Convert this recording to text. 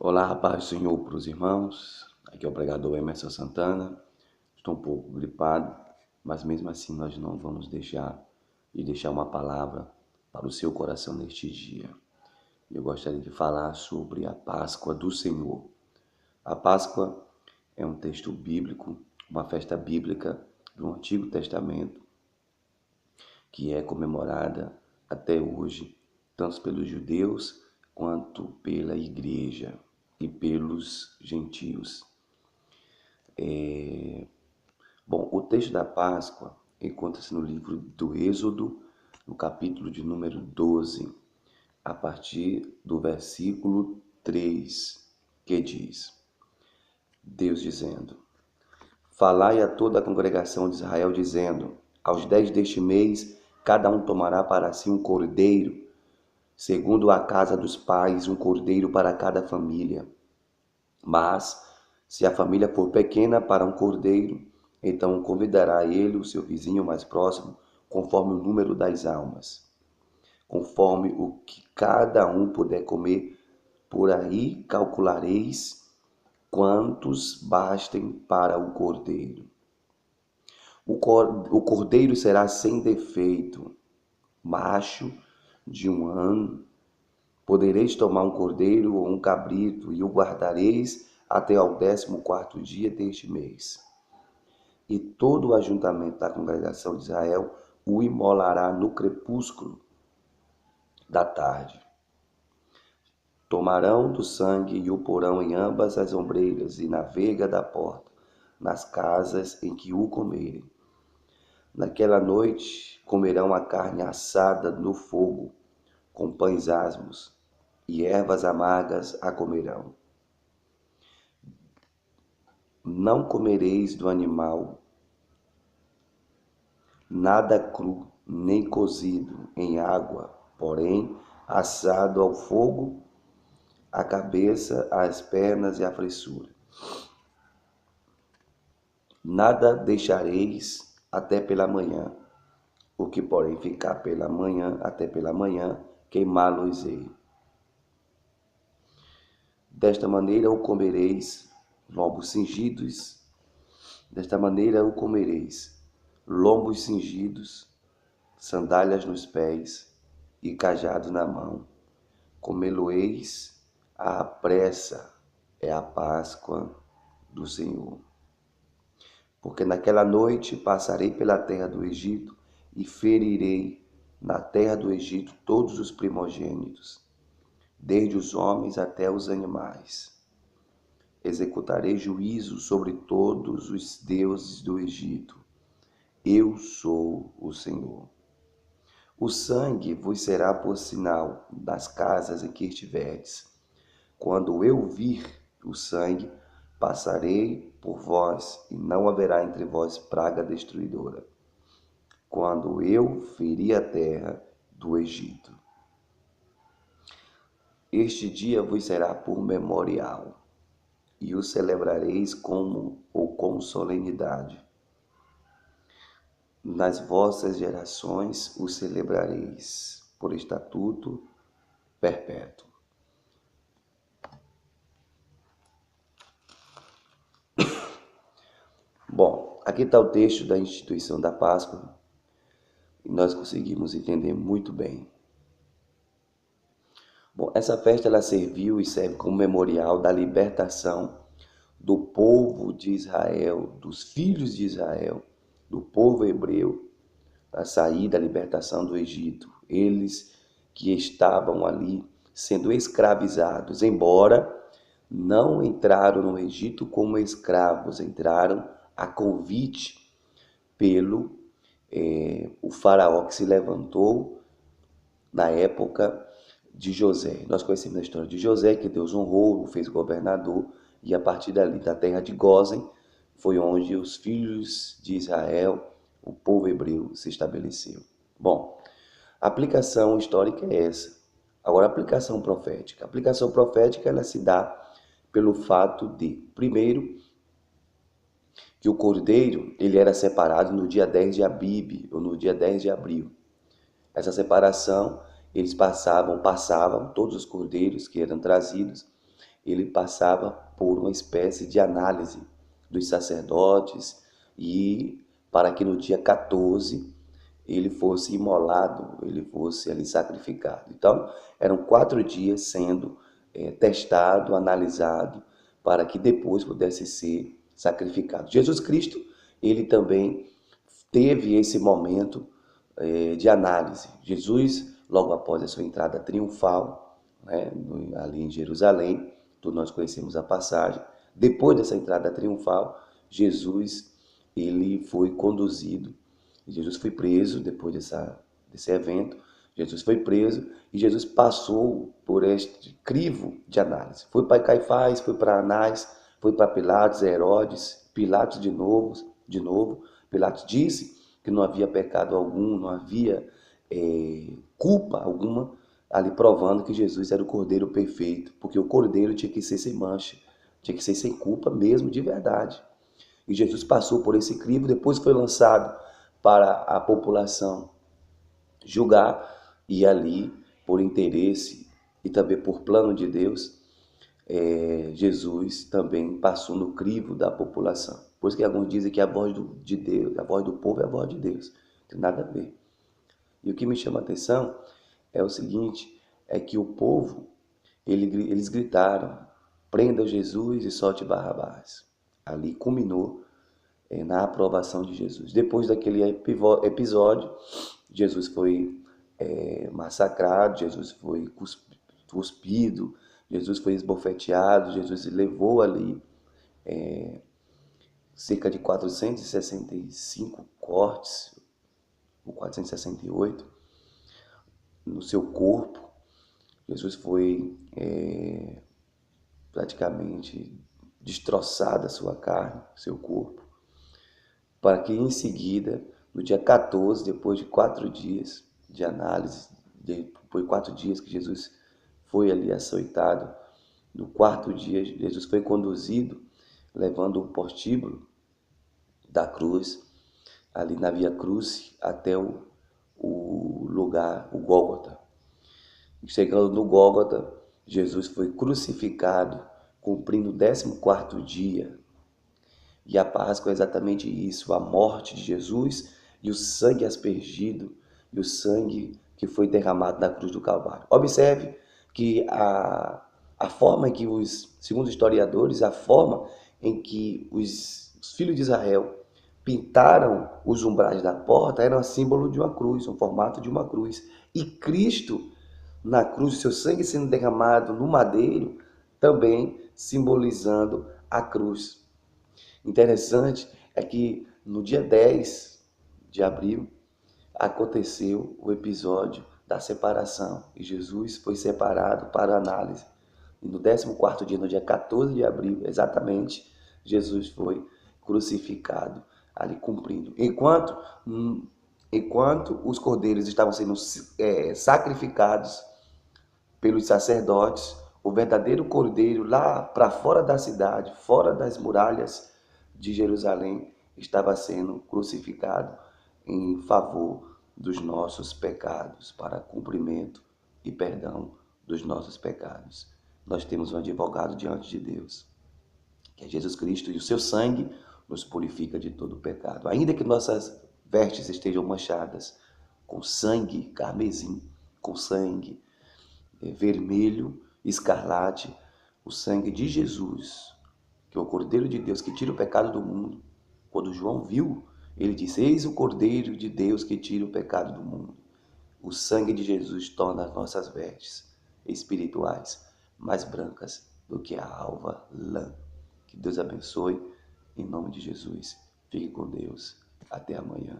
Olá, rapaz do Senhor para os irmãos. Aqui é o pregador Emerson Santana. Estou um pouco gripado, mas mesmo assim nós não vamos deixar uma palavra para o seu coração neste dia. Eu gostaria de falar sobre a Páscoa do Senhor. A Páscoa é um texto bíblico, uma festa bíblica do Antigo Testamento, que é comemorada até hoje, tanto pelos judeus quanto pela igreja e pelos gentios. Bom, o texto da Páscoa encontra-se no livro do Êxodo, no capítulo de número 12, a partir do versículo 3, que diz: Deus dizendo: Falai a toda a congregação de Israel, dizendo: Aos 10 deste mês, cada um tomará para si um cordeiro, segundo a casa dos pais, um cordeiro para cada família. Mas, se a família for pequena para um cordeiro, então convidará ele o seu vizinho mais próximo, conforme o número das almas, conforme o que cada um puder comer. Por aí calculareis quantos bastem para o cordeiro. O cordeiro será sem defeito, macho de 1 ano. Podereis tomar um cordeiro ou um cabrito, e o guardareis até ao 14º dia deste mês. E todo o ajuntamento da congregação de Israel o imolará no crepúsculo da tarde. Tomarão do sangue e o porão em ambas as ombreiras e na verga da porta, nas casas em que o comerem. Naquela noite comerão a carne assada no fogo, com pães asmos, e ervas amargas a comerão. Não comereis do animal nada cru, nem cozido em água, porém assado ao fogo, a cabeça, as pernas e a fressura. Nada deixareis até pela manhã, o que porém ficar pela manhã, até pela manhã, queimá-los-ei. Desta maneira o comereis, lombos cingidos, lombos cingidos, sandálias nos pés e cajado na mão. Comê-lo-eis à pressa, é a Páscoa do Senhor. Porque naquela noite passarei pela terra do Egito e ferirei na terra do Egito todos os primogênitos, desde os homens até os animais. Executarei juízo sobre todos os deuses do Egito. Eu sou o Senhor. O sangue vos será por sinal das casas em que estiverdes. Quando eu vir o sangue, passarei por vós, e não haverá entre vós praga destruidora. Quando eu ferir a terra do Egito. Este dia vos será por memorial, e o celebrareis com solenidade. Nas vossas gerações o celebrareis, por estatuto perpétuo. Bom, aqui está o texto da instituição da Páscoa, e nós conseguimos entender muito bem. Bom, essa festa ela serviu e serve como memorial da libertação do povo de Israel, dos filhos de Israel, do povo hebreu, a saída, a libertação do Egito. Eles que estavam ali sendo escravizados, embora não entraram no Egito como escravos, entraram a convite pelo o faraó que se levantou na época de José. Nós conhecemos a história de José, que Deus honrou, o fez governador, e a partir dali, da terra de Gósen, foi onde os filhos de Israel, o povo hebreu, se estabeleceu. Bom, a aplicação histórica é essa. Agora, a aplicação profética. A aplicação profética ela se dá pelo fato de, primeiro, que o cordeiro ele era separado no dia 10 de Abib, ou no dia 10 de abril. Essa separação, eles passavam todos os cordeiros que eram trazidos, ele passava por uma espécie de análise dos sacerdotes e para que no dia 14 ele fosse imolado, ele fosse ali sacrificado. Então, eram 4 dias sendo testado, analisado, para que depois pudesse ser sacrificado. Jesus Cristo, ele também teve esse momento de análise. Jesus, logo após a sua entrada triunfal, né, ali em Jerusalém, todos nós conhecemos a passagem, depois dessa entrada triunfal, Jesus ele foi conduzido, Jesus foi preso depois desse evento, Jesus foi preso e Jesus passou por este crivo de análise. Foi para Caifás, foi para Anás, foi para Pilatos, Herodes, Pilatos de novo. Pilatos disse que não havia pecado algum, não havia culpa alguma, ali provando que Jesus era o Cordeiro perfeito, porque o Cordeiro tinha que ser sem mancha, tinha que ser sem culpa mesmo, de verdade. E Jesus passou por esse crivo, depois foi lançado para a população julgar, e ali, por interesse e também por plano de Deus, Jesus também passou no crivo da população. Por isso que alguns dizem que a voz de Deus, a voz do povo é a voz de Deus. Não tem nada a ver. E o que me chama a atenção é o seguinte, é que o povo, eles gritaram, prenda Jesus e solte Barrabás. Ali culminou na aprovação de Jesus. Depois daquele episódio, Jesus foi massacrado, Jesus foi cuspido, Jesus foi esbofeteado, Jesus levou ali cerca de 465 cortes, ou 468, no seu corpo. Jesus foi praticamente destroçada a sua carne, seu corpo, para que em seguida, no dia 14, depois de 4 dias de análise, depois de 4 dias que Jesus foi ali açoitado, no quarto dia Jesus foi conduzido, levando o postíbulo da cruz, ali na Via Cruz, até o lugar, o Gólgota. Chegando no Gólgota, Jesus foi crucificado, cumprindo o 14º dia. E a Páscoa é exatamente isso, a morte de Jesus e o sangue aspergido, e o sangue que foi derramado na cruz do Calvário. Observe que a forma em que segundo os historiadores, a forma em que os filhos de Israel pintaram os umbrais da porta era um símbolo de uma cruz, um formato de uma cruz. E Cristo, na cruz, seu sangue sendo derramado no madeiro, também simbolizando a cruz. Interessante é que no dia 10 de abril aconteceu o episódio da separação e Jesus foi separado para análise. E no 14º dia, no dia 14 de abril, exatamente, Jesus foi crucificado, ali cumprindo. Enquanto os cordeiros estavam sendo sacrificados pelos sacerdotes, o verdadeiro cordeiro lá para fora da cidade, fora das muralhas de Jerusalém, estava sendo crucificado em favor dos nossos pecados, para cumprimento e perdão dos nossos pecados. Nós temos um advogado diante de Deus, que é Jesus Cristo, e o seu sangue nos purifica de todo pecado. Ainda que nossas vestes estejam manchadas com sangue carmesim, com sangue vermelho, escarlate, o sangue de Jesus, que é o Cordeiro de Deus que tira o pecado do mundo. Quando João viu, ele disse, eis o Cordeiro de Deus que tira o pecado do mundo. O sangue de Jesus torna as nossas vestes espirituais mais brancas do que a alva lã. Que Deus abençoe, em nome de Jesus. Fique com Deus. Até amanhã.